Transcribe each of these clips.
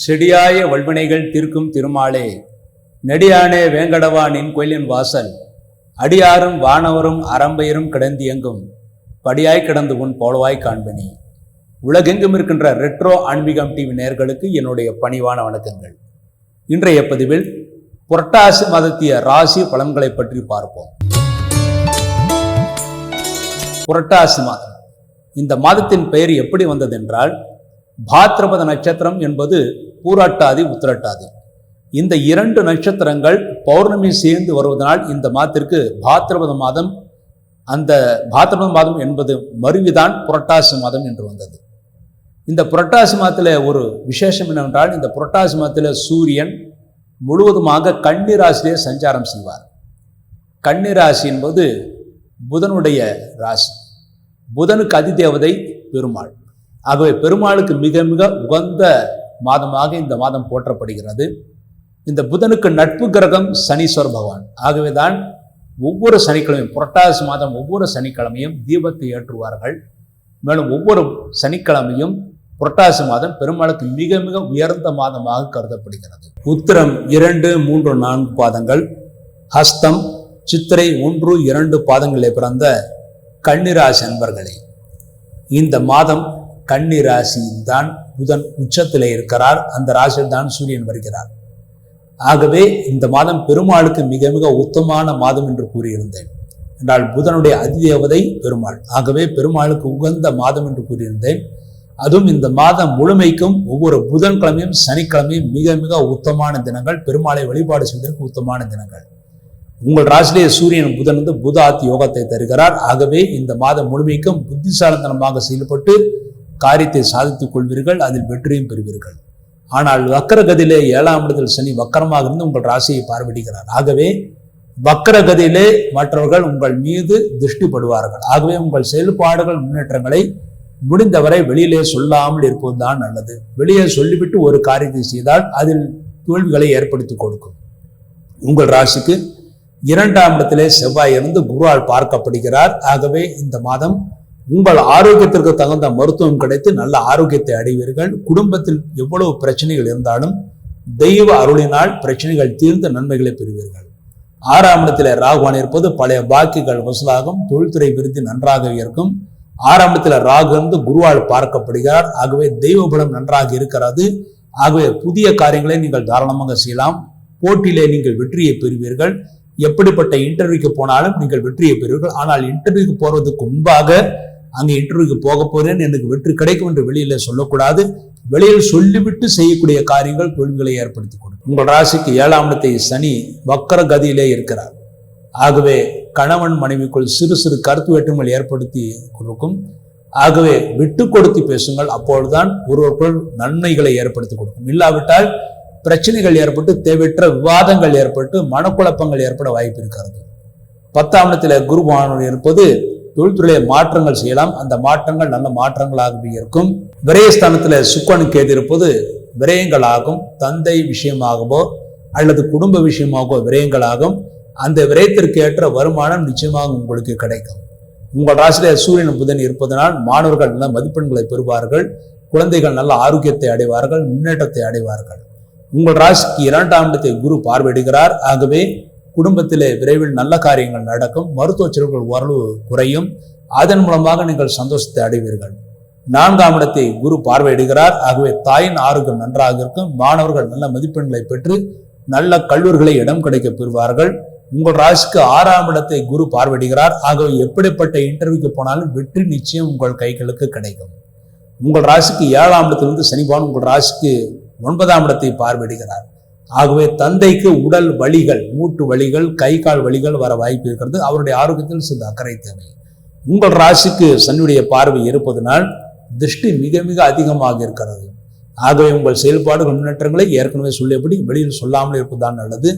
செடியாய வல்வினைகள் தீர்க்கும் திருமாலே, நெடியானே வேங்கடவா நின் கோயிலின் வாசல், அடியாரும் வானவரும் அறம்பெயரும் கிடந்தியங்கும் படியாய் கிடந்து உன் போலவாய் காண்பனி. உலகெங்கும் இருக்கின்ற ரெட்ரோ ஆன்மீகம் டிவி நேயர்களுக்கு என்னுடைய பணிவான வணக்கங்கள். இன்றைய பதிவில் புரட்டாசி மாதத்திய ராசி பலன்களை பற்றி பார்ப்போம். புரட்டாசி மாதம், இந்த மாதத்தின் பெயர் எப்படி வந்ததென்றால், பாத்ரபத நட்சத்திரம் என்பது பூராட்டாதி உத்திரட்டாதி. இந்த இரண்டு நட்சத்திரங்கள் பௌர்ணமி சேர்ந்து வருவதனால் இந்த மாதத்திற்கு பாத்ரபத மாதம், அந்த பாத்ரபத மாதம் என்பது மருவிதான் புரட்டாசி மாதம் என்று வந்தது. இந்த புரட்டாசி மாதத்தில் ஒரு விசேஷம் என்னவென்றால், இந்த புரட்டாசி மாதத்தில் சூரியன் முழுவதுமாக கன்னி ராசியிலே சஞ்சாரம் செய்வார். கன்னி ராசி என்பது புதனுடைய ராசி. புதனுக்கு அதிதேவதை பெருமாள். ஆகவே பெருமாளுக்கு மிக மிக உகந்த மாதமாக இந்த மாதம் போற்றப்படுகிறது. இந்த புதனுக்கு நட்பு கிரகம் சனீஸ்வர பகவான். ஆகவே தான் ஒவ்வொரு சனிக்கிழமையும், புரட்டாசி மாதம் ஒவ்வொரு சனிக்கிழமையும் தீபத்தை ஏற்றுவார்கள். மேலும் ஒவ்வொரு சனிக்கிழமையும் புரட்டாசி மாதம் பெருமாளுக்கு மிக மிக உயர்ந்த மாதமாக கருதப்படுகிறது. உத்திரம் 2, 3, 4 பாதங்கள், ஹஸ்தம், சித்திரை 1, 2 பாதங்களிலே பிறந்த கன்னிராசி அன்பர்களே, இந்த மாதம் கன்னி ராசியில் தான் புதன் உச்சத்திலே இருக்கிறார். அந்த ராசியில் தான் சூரியன் வருகிறார். ஆகவே இந்த மாதம் பெருமாளுக்கு மிக மிக உத்தமமான மாதம் என்று கூறியிருந்தேன். என்றால் புதனுடைய அதிதேவதை பெருமாள். ஆகவே பெருமாளுக்கு உகந்த மாதம் என்று கூறியிருந்தேன். அதுவும் இந்த மாதம் முழுமைக்கும் ஒவ்வொரு புதன்கிழமையும் சனிக்கிழமையும் மிக மிக உத்தமான தினங்கள், பெருமாளை வழிபாடு செய்வதற்கு உத்தமான தினங்கள். உங்கள் ராசியிலே சூரியன் புதன் வந்து புத ஆத்தி யோகத்தை தருகிறார். ஆகவே இந்த மாதம் முழுமைக்கும் புத்திசாலித்தனமாக செயல்பட்டு காரியத்தை சாதித்துக் கொள்வீர்கள், அதில் வெற்றியும் பெறுவீர்கள். ஆனால் வக்கரகதியிலே 7ஆம் இடத்தில் சனி வக்கரமாக இருந்து உங்கள் ராசியை பார்வையிடுகிறார். ஆகவே வக்கரகதியிலே மற்றவர்கள் உங்கள் மீது திருஷ்டிப்படுவார்கள். ஆகவே உங்கள் செயல்பாடுகள் முன்னேற்றங்களை முடிந்தவரை வெளியிலே சொல்லாமல் இருப்பதுதான் நல்லது. வெளியே சொல்லிவிட்டு ஒரு காரியத்தை செய்தால் அதில் தோல்விகளை ஏற்படுத்தி கொடுக்கும். உங்கள் ராசிக்கு 2ஆம் இடத்திலே செவ்வாய் இருந்து குருவால் பார்க்கப்படுகிறார். ஆகவே இந்த மாதம் உங்கள் ஆரோக்கியத்திற்கு தகுந்த மருத்துவம் கிடைத்து நல்ல ஆரோக்கியத்தை அடைவீர்கள். குடும்பத்தில் எவ்வளவு பிரச்சனைகள் இருந்தாலும் தெய்வ அருளினால் பிரச்சனைகள் தீர்ந்த நன்மைகளை பெறுவீர்கள். 6ஆம் இடத்திலே ராகுவான் இருப்பது பழைய பாக்கிகள் வசூலாகும், தொழில்துறை விருத்தி நன்றாக இருக்கும். 6ஆம் இடத்துல ராகு இருந்து குருவால் பார்க்கப்படுகிறார். ஆகவே தெய்வ பலம் நன்றாக இருக்கிறது. ஆகவே புதிய காரியங்களை நீங்கள் தாராளமாக செய்யலாம். போட்டியிலே நீங்கள் வெற்றியை பெறுவீர்கள். எப்படிப்பட்ட இன்டர்வியூக்கு போனாலும் நீங்கள் வெற்றியை பெறுவீர்கள். ஆனால் இன்டர்வியூக்கு போறதுக்கு முன்பாக, அங்கே இன்டர்வியூக்கு போக போறேன், எனக்கு வெற்றி கிடைக்கும் என்று வெளியில சொல்லக்கூடாது. வெளியில் சொல்லிவிட்டு செய்யக்கூடிய காரியங்கள் தோல்விகளை ஏற்படுத்தி கொடுக்கும். உங்கள் ராசிக்கு 7ஆம் இடத்தை சனி வக்கர கதியிலே இருக்கிறார். ஆகவே கணவன் மனைவிக்குள் சிறு சிறு கருத்து வேற்றுமைகள் ஏற்படுத்தி கொடுக்கும். ஆகவே விட்டு கொடுத்து பேசுங்கள். அப்பொழுதுதான் ஒருவருக்குள் நன்மைகளை ஏற்படுத்தி கொடுக்கும். இல்லாவிட்டால் பிரச்சனைகள் ஏற்பட்டு தேவையற்ற விவாதங்கள் ஏற்பட்டு மனக்குழப்பங்கள் ஏற்பட வாய்ப்பு இருக்கிறது. 10ஆம் இடத்துல குரு பகவான் இருப்பது தொழில்துறையிலே மாற்றங்கள் செய்யலாம். அந்த மாற்றங்கள் நல்ல மாற்றங்களாகவே இருக்கும். விரயஸ்தானத்துல சுக்கிரன் கேது இருப்பது விரயங்களாகும். தந்தை விஷயமாகவோ அல்லது குடும்ப விஷயமாகவோ விரயங்களாகும். அந்த விரயத்திற்கு ஏற்ற வருமானம் நிச்சயமாக உங்களுக்கு கிடைக்கும். உங்கள் ராசியிலே சூரியன் புதன் இருப்பதனால் மாணவர்கள் நல்ல மதிப்பெண்களை பெறுவார்கள். குழந்தைகள் நல்ல ஆரோக்கியத்தை அடைவார்கள், முன்னேற்றத்தை அடைவார்கள். உங்கள் ராசிக்கு 2ஆம் இடத்தை குரு பார்வையிடுகிறார். ஆகவே குடும்பத்திலே விரைவில் நல்ல காரியங்கள் நடக்கும். மருத்துவ செலவுகள் ஓரளவு குறையும். அதன் மூலமாக நீங்கள் சந்தோஷத்தை அடைவீர்கள். 4ஆம் இடத்தை குரு பார்வையிடுகிறார். ஆகவே தாயின் ஆரோக்கியம் நன்றாக இருக்கும். மாணவர்கள் நல்ல மதிப்பெண்களை பெற்று நல்ல கல்லூரிகளை இடம் கிடைக்க பெறுவார்கள். உங்கள் ராசிக்கு 6ஆம் இடத்தை குரு பார்வையிடுகிறார். ஆகவே எப்படிப்பட்ட இன்டர்வியூக்கு போனாலும் வெற்றி நிச்சயம் உங்கள் கைகளுக்கு கிடைக்கும். உங்கள் ராசிக்கு 7ஆம் இடத்திலிருந்து சனி பகவான் உங்கள் ராசிக்கு 9ஆம் இடத்தை பார்வையிடுகிறார். ஆகவே தந்தைக்கு உடல் வலிகள், மூட்டு வலிகள், கை கால் வலிகள் வர வாய்ப்பு இருக்கிறது. அவருடைய ஆரோக்கியத்தில் சில அக்கறை தேவை. உங்கள் ராசிக்கு சனியுடைய பார்வை இருப்பதனால் திருஷ்டி மிக மிக அதிகமாக இருக்கிறது. ஆகவே உங்கள் செயல்பாடுகள் முன்னேற்றங்களை ஏற்கனவே சொல்லியபடி வெளியில் சொல்லாமல் இருப்பதுதான் நல்லது.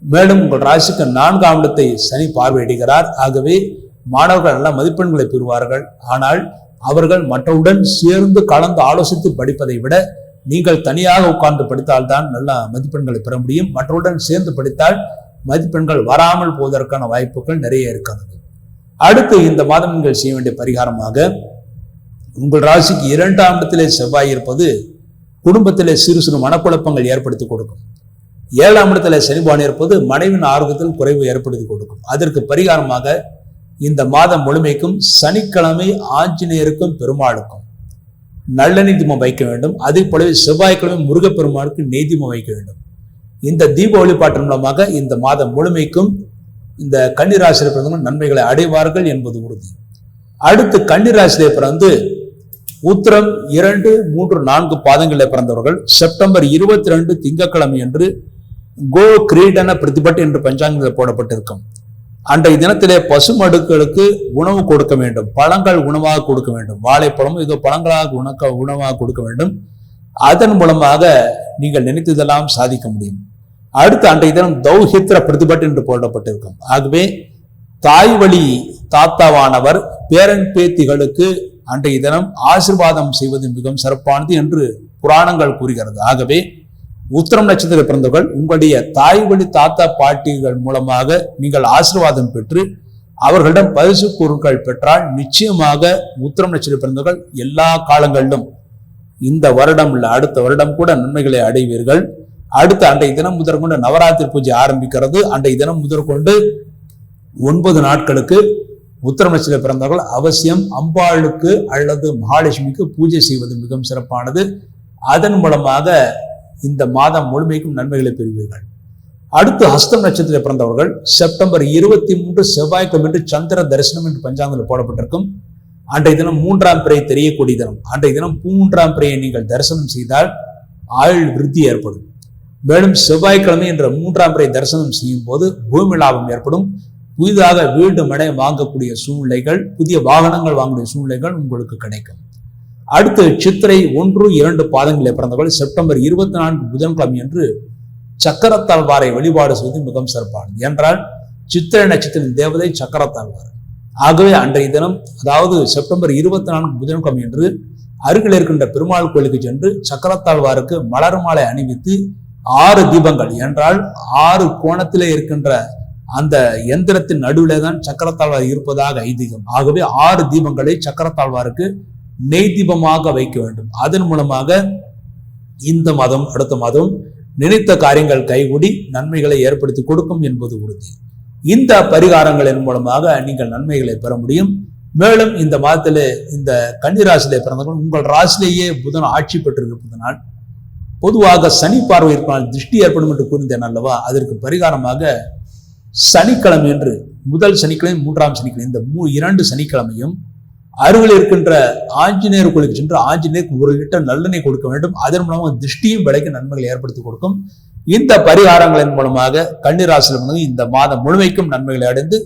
மேலும் உங்கள் ராசிக்கு 4ஆம் இடத்தை சனி பார்வையிடுகிறார். ஆகவே மாணவர்கள் நல்ல மதிப்பெண்களை பெறுவார்கள். ஆனால் அவர்கள் மற்றவுடன் சேர்ந்து கலந்து ஆலோசித்து படிப்பதை விட நீங்கள் தனியாக உட்கார்ந்து படித்தால்தான் நல்ல மதிப்பெண்களை பெற முடியும். மற்றவுடன் சேர்ந்து படித்தால் மதிப்பெண்கள் வராமல் போவதற்கான வாய்ப்புகள் நிறைய இருக்கிறது. அடுத்து இந்த மாதம் நீங்கள் செய்ய வேண்டிய பரிகாரமாக, உங்கள் ராசிக்கு 2ஆம் இடத்திலே செவ்வாய் இருப்பது குடும்பத்திலே சிறு சிறு மனக்குழப்பங்கள் ஏற்படுத்தி கொடுக்கும். 7ஆம் இடத்துல சனி பகவான் இருப்பது மனைவின் ஆரோக்கியத்தில் குறைவு ஏற்படுத்தி கொடுக்கும். அதற்கு பரிகாரமாக இந்த மாதம் முழுமைக்கும் சனிக்கிழமை ஆஞ்சநேயருக்கும் பெருமாளுக்கும் நல்லெண்ணெய் தீபம் வைக்க வேண்டும். அதே போலவே செவ்வாய்க்கிழமை முருகப்பெருமாளுக்கு நெய் தீபம் வைக்க வேண்டும். இந்த தீப வழிபாட்டின் மூலமாக இந்த மாதம் முழுமைக்கும் இந்த கன்னிராசியில் பிறந்தவங்க நன்மைகளை அடைவார்கள் என்பது உறுதி. அடுத்து கன்னிராசியிலே பிறந்து உத்திரம் 2, 3, 4 பாதங்களில் பிறந்தவர்கள் செப்டம்பர் 22 திங்கட்கிழமை என்று கோ கிரீடன பிரதிபட்டு என்று பஞ்சாங்கத்தில் போடப்பட்டிருக்கும். அன்றைய தினத்திலே பசுமடுக்களுக்கு உணவு கொடுக்க வேண்டும். பழங்கள் உணவாக கொடுக்க வேண்டும். வாழைப்பழமும் இதோ பழங்களாக உணவாக கொடுக்க வேண்டும். அதன் மூலமாக நீங்கள் நினைத்ததெல்லாம் சாதிக்க முடியும். அடுத்து அன்றைய தினம் தௌஹித்ர பிரதிபட்டு என்று போடப்பட்டிருக்கும். ஆகவே தாய் வழி தாத்தாவானவர் பேரன் பேத்திகளுக்கு அன்றைய தினம் ஆசீர்வாதம் செய்வது மிகவும் சிறப்பானது என்று புராணங்கள் கூறுகிறது. ஆகவே உத்திரம் நட்சத்திர பிறந்தவர்கள் உங்களுடைய தாய் வழி தாத்தா பாட்டிகள் மூலமாக நீங்கள் ஆசீர்வாதம் பெற்று அவர்களிடம் பரிசு பொருட்கள் பெற்றால் நிச்சயமாக உத்திரம் நட்சத்திர பிறந்தவர்கள் எல்லா காலங்களிலும் இந்த வருடம் இல்ல அடுத்த வருடம் கூட நன்மைகளை அடைவீர்கள். அடுத்து அன்றைய தினம் முதற்கொண்டு நவராத்திரி பூஜை ஆரம்பிக்கிறது. அன்றைய தினம் முதற்கொண்டு 9 நாட்களுக்கு உத்திரம் நட்சத்திர பிறந்தவர்கள் அவசியம் அம்பாளுக்கு அல்லது மகாலட்சுமிக்கு பூஜை செய்வது மிகவும் சிறப்பானது. அதன் மூலமாக இந்த மாதம் முழுமைக்கும் நன்மைகளை பெறுவீர்கள். அடுத்து ஹஸ்தம் நட்சத்திர பிறந்தவர்கள் செப்டம்பர் 23 செவ்வாய்க்கிழமை சந்திர தரிசனம் என்று பஞ்சாங்கத்தில் போடப்பட்டிருக்கும். அன்றைய தினம் 3ஆம் பிறை தெரியக்கூடிய தினம். அன்றைய தினம் 3ஆம் பிறையை நீங்கள் தரிசனம் செய்தால் ஆயுள் விருத்தி ஏற்படும். மேலும் செவ்வாய்க்கிழமை என்ற 3ஆம் பிறை தரிசனம் செய்யும் போது பூமி லாபம் ஏற்படும். புதிதாக வீடு மனை வாங்கக்கூடிய சூழ்நிலைகள், புதிய வாகனங்கள் வாங்கக்கூடிய சூழ்நிலைகள் உங்களுக்கு கிடைக்கும். அடுத்து சித்திரை 1, 2 பாதங்களில் பிறந்தவர்கள் செப்டம்பர் 24 புதன்கிழமை என்று சக்கரத்தாழ்வாரை வழிபாடு செய்வது மிகவும் சிறப்பானது. என்றால் சித்திரை நட்சத்திரத்தின் தேவதை சக்கரத்தாழ்வார். ஆகவே அன்றைய தினம் அதாவது செப்டம்பர் 24 புதன்கிழமை என்று அருகில் இருக்கின்ற பெருமாள் கோயிலுக்கு சென்று சக்கரத்தாழ்வாருக்கு மலர் மாலை அணிவித்து 6 தீபங்கள் என்றால் 6 கோணத்திலே இருக்கின்ற அந்த எந்திரத்தின் நடுவிலே தான் சக்கரத்தாழ்வார் இருப்பதாக ஐதீகம். ஆகவே 6 தீபங்களை சக்கரத்தாழ்வாருக்கு நெய் தீபமாக வைக்க வேண்டும். அதன் மூலமாக இந்த மாதம் அடுத்த மாதம் நினைத்த காரியங்கள் கைகூடி நன்மைகளை ஏற்படுத்தி கொடுக்கும் என்பது உறுதி. இந்த பரிகாரங்களின் மூலமாக நீங்கள் நன்மைகளை பெற முடியும். மேலும் இந்த மாதத்திலே இந்த கன்னிராசியிலே பிறந்தவர்கள் உங்கள் ராசிலேயே புதன் ஆட்சி பெற்றிருப்பதனால் பொதுவாக சனி பார்வை இருப்பதால் திருஷ்டி ஏற்படும் என்று கூறினேன் அல்லவா? அதற்கு பரிகாரமாக சனிக்கிழமை என்று முதல் சனிக்கிழமை 3ஆம் சனிக்கிழமை இந்த 2 சனிக்கிழமையும் அருகில் இருக்கின்ற ஆஞ்சநேயர் கோயிலுக்கு சென்று ஆஞ்சநேயருக்கு 1 லிட்டர் நல்லெண்ணெய் கொடுக்க வேண்டும். அதன் மூலமாக திருஷ்டியும் விலைக்கு நன்மைகளை ஏற்படுத்தி கொடுக்கும். இந்த பரிகாரங்களின் மூலமாக கன்னிராசியில் இந்த மாதம் முழுமைக்கும் நன்மைகளை அடைந்து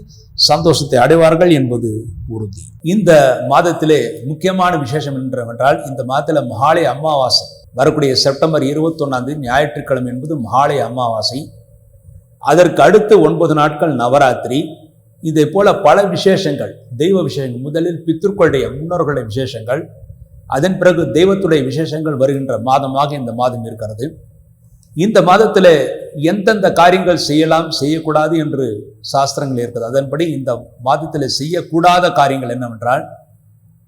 சந்தோஷத்தை அடைவார்கள் என்பது உறுதி. இந்த மாதத்திலே முக்கியமான விசேஷம் என்னவென்றால் இந்த மாதத்தில் மகாலய அமாவாசை வரக்கூடிய செப்டம்பர் 21ஆம் தேதி ஞாயிற்றுக்கிழமை என்பது மகாலய அமாவாசை. அதற்கு அடுத்து 9 நாட்கள் நவராத்திரி. இதை போல பல விசேஷங்கள், தெய்வ விசேஷங்கள், முதலில் பித்ருக்களுடைய முன்னோர்களுடைய விசேஷங்கள், அதன் பிறகு தெய்வத்துடைய விசேஷங்கள் வருகின்ற மாதமாக இந்த மாதம் இருக்கிறது. இந்த மாதத்தில் எந்தெந்த காரியங்கள் செய்யலாம் செய்யக்கூடாது என்று சாஸ்திரங்கள் இருக்கிறது. அதன்படி இந்த மாதத்தில் செய்யக்கூடாத காரியங்கள் என்னவென்றால்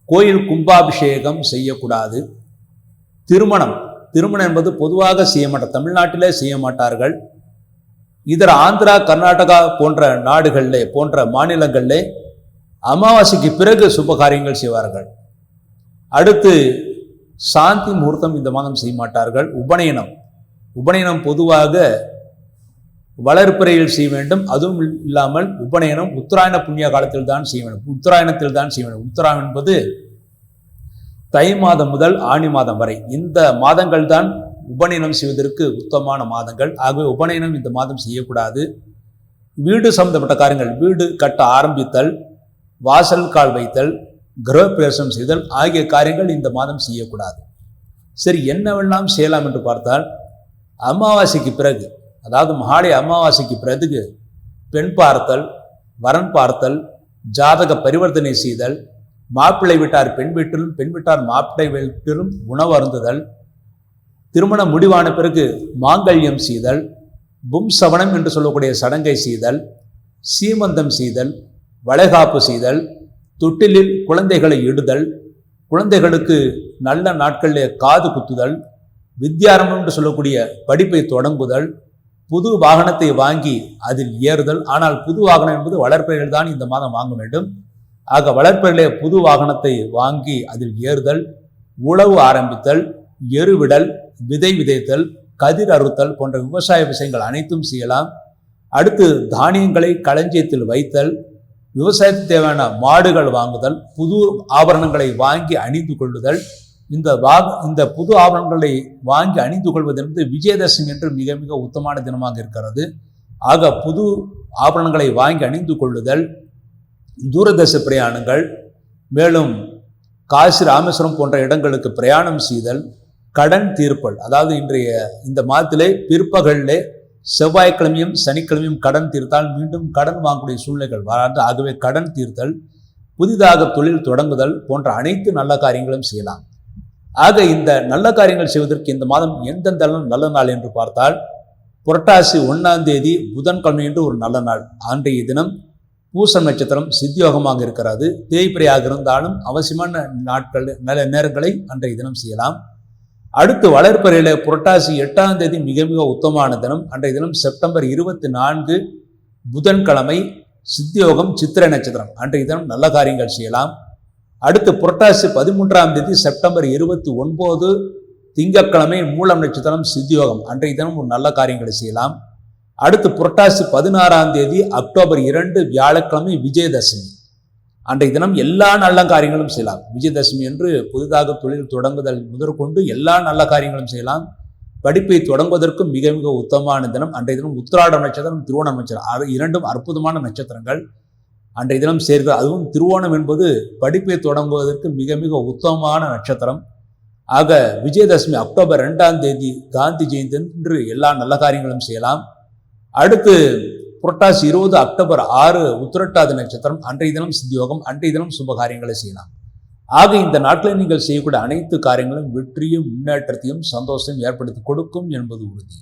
கோயில் கும்பாபிஷேகம் செய்யக்கூடாது. திருமணம் என்பது பொதுவாக செய்ய மாட்டார், தமிழ்நாட்டிலே செய்ய மாட்டார்கள். இதர ஆந்திரா கர்நாடகா போன்ற நாடுகளிலே போன்ற மாநிலங்களிலே அமாவாசைக்கு பிறகு சுப காரியங்கள் செய்வார்கள். அடுத்து சாந்தி முகூர்த்தம் இந்த மாதம் செய்ய மாட்டார்கள். உபநயனம் பொதுவாக வளர்ப்பிறையில் செய்ய வேண்டும். அதுவும் இல்லாமல் உபநயனம் உத்தராயண புண்ணிய காலத்தில் தான் செய்ய வேண்டும். உத்தராயணத்தில் தான் செய்ய வேண்டும். உத்தராயணம் என்பது தை மாதம் முதல் ஆணி மாதம் வரை இந்த மாதங்கள் தான் உபநயனம் செய்வதற்கு உத்தமமான மாதங்கள். ஆகவே உபநயனம் இந்த மாதம் செய்யக்கூடாது. வீடு சம்பந்தப்பட்ட காரியங்கள், வீடு கட்ட ஆரம்பித்தல், வாசல் கால் வைத்தல், கிரகப்பிரவேசம் செய்தல் ஆகிய காரியங்கள் இந்த மாதம் செய்யக்கூடாது. சரி, என்னவெல்லாம் செய்யலாம் என்று பார்த்தால் அமாவாசைக்கு பிறகு, அதாவது மகாலய அமாவாசைக்கு பிறகு பெண் பார்த்தல், வரன் பார்த்தல், ஜாதக பரிவர்த்தனை செய்தல், மாப்பிள்ளை வீட்டார் பெண் வீட்டிலும் பெண் வீட்டார் மாப்பிள்ளை வீட்டிலும் உணவு அருந்துதல், திருமணம் முடிவான பிறகு மாங்கல்யம் செய்தல், பும்சவனம் என்று சொல்லக்கூடிய சடங்கை செய்தல், சீமந்தம் செய்தல், வளைகாப்பு செய்தல், தொட்டிலில் குழந்தைகளை இடுதல், குழந்தைகளுக்கு நல்ல நாட்களிலே காது குத்துதல், வித்யாரம்பம் என்று சொல்லக்கூடிய படிப்பை தொடங்குதல், புது வாகனத்தை வாங்கி அதில் ஏறுதல். ஆனால் புது வாகனம் என்பது வளர்ப்பறையில் தான் இந்த மாதம் வாங்க வேண்டும். ஆக வளர்ப்பறையிலே புது வாகனத்தை வாங்கி அதில் ஏறுதல், உழவு ஆரம்பித்தல், எருவிடல், விதை விதைத்தல், கதிர் அறுத்தல் போன்ற விவசாய விஷயங்கள் அனைத்தும் செய்யலாம். அடுத்து தானியங்களை களஞ்சியத்தில் வைத்தல், விவசாயத்துக்கு தேவையான மாடுகள் வாங்குதல், புது ஆபரணங்களை வாங்கி அணிந்து கொள்ளுதல். இந்த புது ஆபரணங்களை வாங்கி அணிந்து கொள்வது என்பது விஜயதசமி என்று மிக மிக உத்தமான தினமாக இருக்கிறது. ஆக புது ஆபரணங்களை வாங்கி அணிந்து கொள்ளுதல், தூரதேச பிரயாணங்கள், மேலும் காசி ராமேஸ்வரம் போன்ற இடங்களுக்கு பிரயாணம் செய்தல், கடன் தீர்ப்பல். அதாவது இன்றைய இந்த மாதத்திலே பிற்பகலிலே செவ்வாய்க்கிழமையும் சனிக்கிழமையும் கடன் தீர்த்தால் மீண்டும் கடன் வாங்கக்கூடிய சூழ்நிலைகள் வராது. ஆகவே கடன் தீர்த்தல், புதிதாக தொழில் தொடங்குதல் போன்ற அனைத்து நல்ல காரியங்களும் செய்யலாம். ஆக இந்த நல்ல காரியங்கள் செய்வதற்கு இந்த மாதம் எந்தெந்த நல்ல நாள் என்று பார்த்தால், புரட்டாசி 1ஆம் தேதி புதன்கிழமை என்று ஒரு நல்ல நாள். அன்றைய தினம் பூசம் நட்சத்திரம் சித்தியோகமாக இருக்கிறது. தேய்பிரையாக இருந்தாலும் அவசியமான நாட்கள் நல்ல நேரங்களை அன்றைய தினம் செய்யலாம். அடுத்து வளர்ப்பறையில புரட்டாசி 8ஆம் தேதி மிக மிக உத்தமமான தினம். அன்றைய தினம் செப்டம்பர் 24 புதன்கிழமை, சித்தியோகம், சித்திரை நட்சத்திரம். அன்றைய தினம் நல்ல காரியங்கள் செய்யலாம். அடுத்து புரட்டாசி 13ஆம் தேதி செப்டம்பர் 29 திங்கட்கிழமை, மூலம் நட்சத்திரம், சித்தியோகம். அன்றைய தினம் ஒரு நல்ல காரியங்களை செய்யலாம். அடுத்து புரட்டாசி 16ஆம் தேதி அக்டோபர் 2 வியாழக்கிழமை, விஜயதசமி. அன்றைய தினம் எல்லா நல்ல காரியங்களும் செய்யலாம். விஜயதசமி என்று புதிதாக தொழில் தொடங்குதல் முதற்கொண்டு எல்லா நல்ல காரியங்களும் செய்யலாம். படிப்பை தொடங்குவதற்கும் மிக மிக உத்தமமான தினம். அன்றைய தினம் உத்திராடம் நட்சத்திரம், திருவோணம் நட்சத்திரம், இரண்டும் அற்புதமான நட்சத்திரங்கள் அன்றைய தினம் சேர்க்க. அதுவும் திருவோணம் என்பது படிப்பை தொடங்குவதற்கு மிக மிக உத்தமமான நட்சத்திரம். ஆக விஜயதசமி அக்டோபர் 2ஆம் தேதி காந்தி ஜெயந்தி என்று எல்லா நல்ல காரியங்களும் செய்யலாம். அடுத்து புரட்டாசி 20 அக்டோபர் 6 உத்திரட்டாதி நட்சத்திரம். அன்றைய தினம் சித்தியோகம். அன்றைய தினம் சுப காரியங்களை செய்யலாம். ஆக இந்த நாட்களில் நீங்கள் செய்யக்கூடிய அனைத்து காரியங்களும் வெற்றியும் முன்னேற்றத்தையும் சந்தோஷத்தையும் ஏற்படுத்தி கொடுக்கும் என்பது உறுதி.